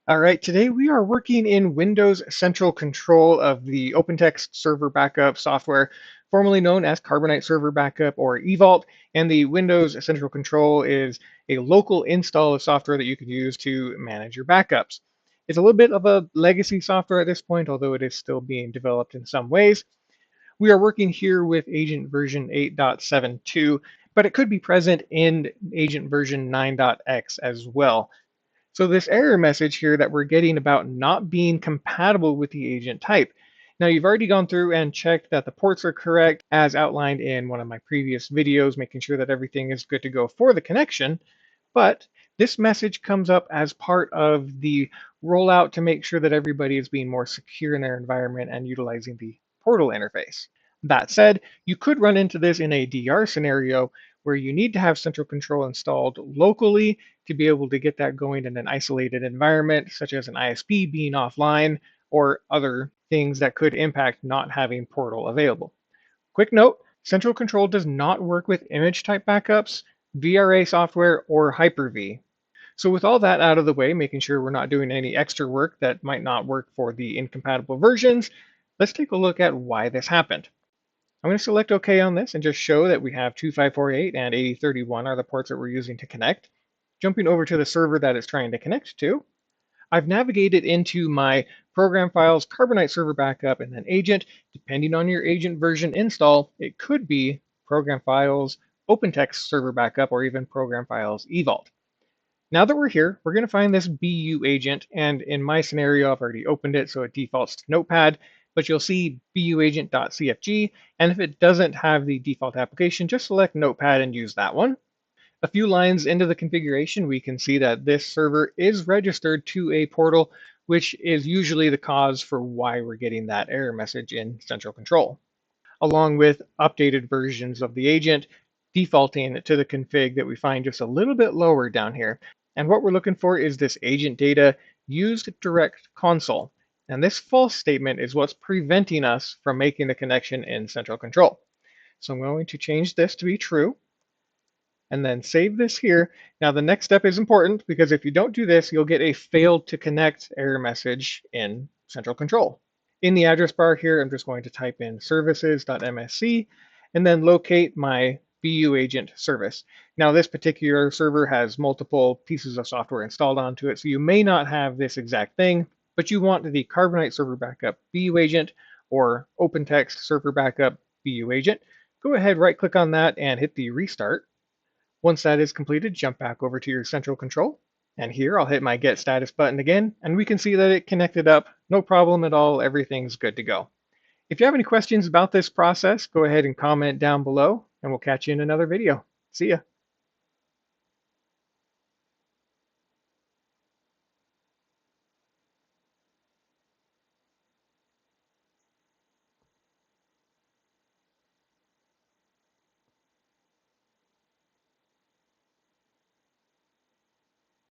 All right, today we are working in Windows Central Control of the OpenText Server Backup software, formerly known as Carbonite Server Backup or Evault. And the Windows Central Control is a local install of software that you can use to manage your backups. It's a little bit of a legacy software at this point, although it is still being developed in some ways. We are working here with agent version 8.72, but it could be present in agent version 9.x as well. So this error message here that we're getting about not being compatible with the agent type. Now you've already gone through and checked that the ports are correct as outlined in one of my previous videos, making sure that everything is good to go for the connection. But this message comes up as part of the rollout to make sure that everybody is being more secure in their environment and utilizing the portal interface. That said, you could run into this in a DR scenario where you need to have central control installed locally to be able to get that going in an isolated environment, such as an ISP being offline or other things that could impact not having portal available. Quick note, central control does not work with image type backups, VRA software, or Hyper-V. So with all that out of the way, making sure we're not doing any extra work that might not work for the incompatible versions, let's take a look at why this happened. I'm going to select OK on this and just show that we have 2548 and 8031 are the ports that we're using to connect. Jumping over to the server that it's trying to connect to, I've navigated into my program files, Carbonite Server Backup, and then agent. Depending on your agent version install, it could be program files, OpenText Server Backup, or even program files Evault. Now that we're here, we're going to find this BU agent, and in my scenario, I've already opened it, so it defaults to Notepad, but you'll see buagent.cfg, and if it doesn't have the default application, just select Notepad and use that one. A few lines into the configuration, we can see that this server is registered to a portal, which is usually the cause for why we're getting that error message in Central Control, along with updated versions of the agent defaulting to the config that we find just a little bit lower down here. And what we're looking for is this agent data used direct console. And this false statement is what's preventing us from making the connection in Central Control. So I'm going to change this to be true and then save this here. Now the next step is important because if you don't do this, you'll get a failed to connect error message in Central Control. In the address bar here, I'm just going to type in services.msc and then locate my BU agent service. Now this particular server has multiple pieces of software installed onto it, so you may not have this exact thing, but you want the Carbonite Server Backup BU agent or OpenText Server Backup BU agent. Go ahead, right click on that and hit the restart. Once that is completed, jump back over to your Central Control. And here I'll hit my Get Status button again, and we can see that it connected up. No problem at all. Everything's good to go. If you have any questions about this process, go ahead and comment down below, and we'll catch you in another video. See ya.